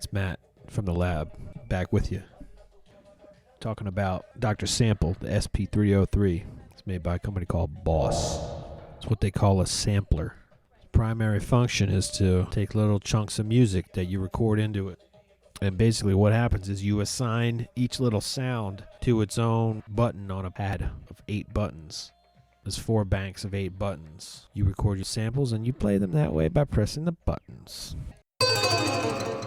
It's Matt from the lab, back with you. Talking about Dr. Sample, the SP-303. It's made by a company called Boss. It's what they call a sampler. Its primary function is to take little chunks of music that you record into it. And basically what happens is you assign each little sound to its own button on a pad of 8 buttons. There's 4 banks of 8 buttons. You record your samples and you play them that way by pressing the buttons.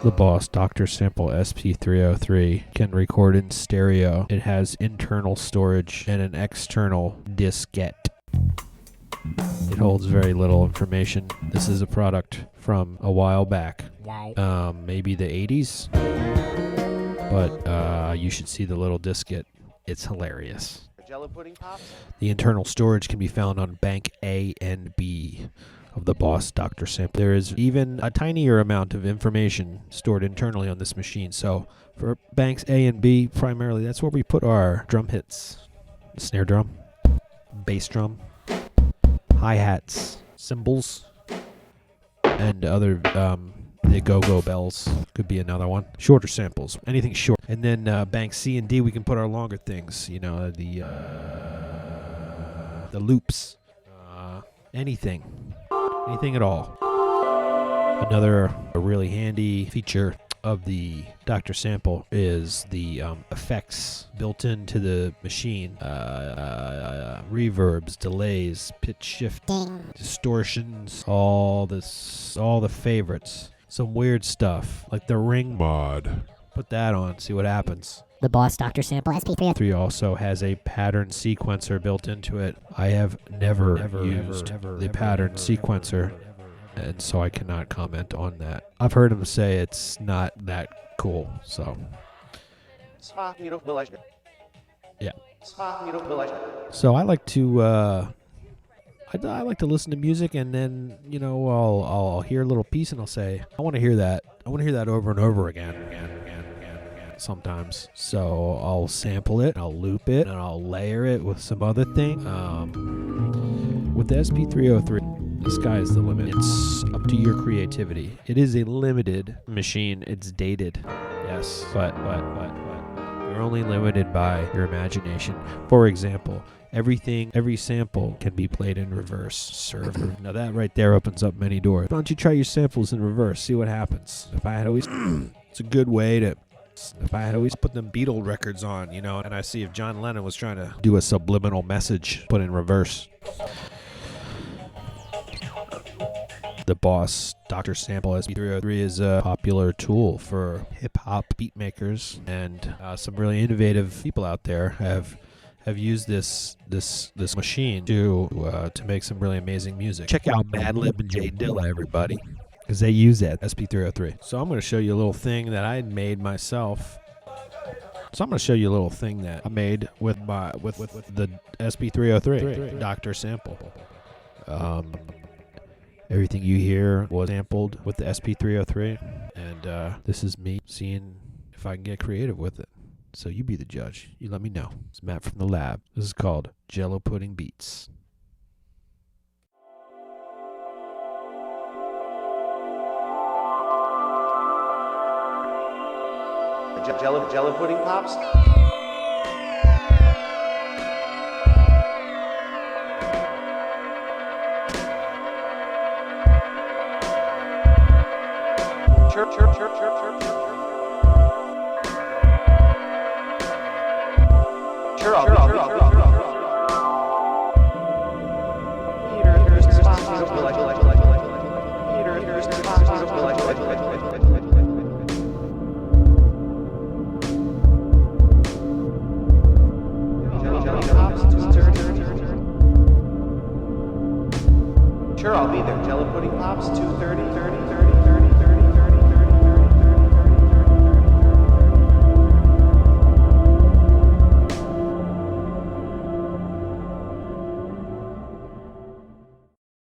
The Boss Dr. Sample SP-303 can record in stereo. It has internal storage and an external diskette. It holds very little information. This is a product from a while back. Wow. Maybe the 80s. But you should see the little diskette. It's hilarious. Jello pudding pops? The internal storage can be found on bank A and B of the Boss Dr. Sample. There is even a tinier amount of information stored internally on this machine. So for banks A and B, primarily, that's where we put our drum hits. The snare drum, bass drum, hi-hats, cymbals, and other, the go-go bells could be another one. Shorter samples, anything short. And then bank C and D, we can put our longer things, you know, the loops, anything at all. Another really handy feature of the Dr. Sample is the effects built into the machine. Reverbs, delays, pitch shifting, distortions, all the favorites. Some weird stuff, like the ring mod. Put that on, see what happens. The Boss Dr. Sample SP-303 also has a pattern sequencer built into it. I have never used the pattern sequencer, and so I cannot comment on that. I've heard him say it's not that cool, so yeah. So I like to I like to listen to music, and then I'll hear a little piece and I'll say, I want to hear that. I want to hear that over and over again. Sometimes. So I'll sample it, I'll loop it, and I'll layer it with some other thing. With the SP-303, the sky is the limit. It's up to your creativity. It is a limited machine. It's dated, yes, but you're only limited by your imagination. For example, every sample can be played in reverse. Server. Now that right there opens up many doors. Why don't you try your samples in reverse? See what happens. If I had always, it's a good way to. If I had always put them Beatle records on, and I see if John Lennon was trying to do a subliminal message, put in reverse. The Boss Dr. Sample SP-303 is a popular tool for hip-hop beat makers, and some really innovative people out there have used this machine to make some really amazing music. Check out Madlib and Jay Dilla, everybody, because they use that SP-303. So I'm going to show you a little thing that I had made myself. So I'm going to show you a little thing that I made with the SP-303 Dr. Sample. Everything you hear was sampled with the SP-303, and this is me seeing if I can get creative with it. So you be the judge. You let me know. It's Matt from the lab. This is called Jello Pudding Beats. Jello pudding pops? Chirp, chirp, chirp, chirp, chirp, chirp, chirp. Sure, I'll be there. Jello pudding pops, 2:30.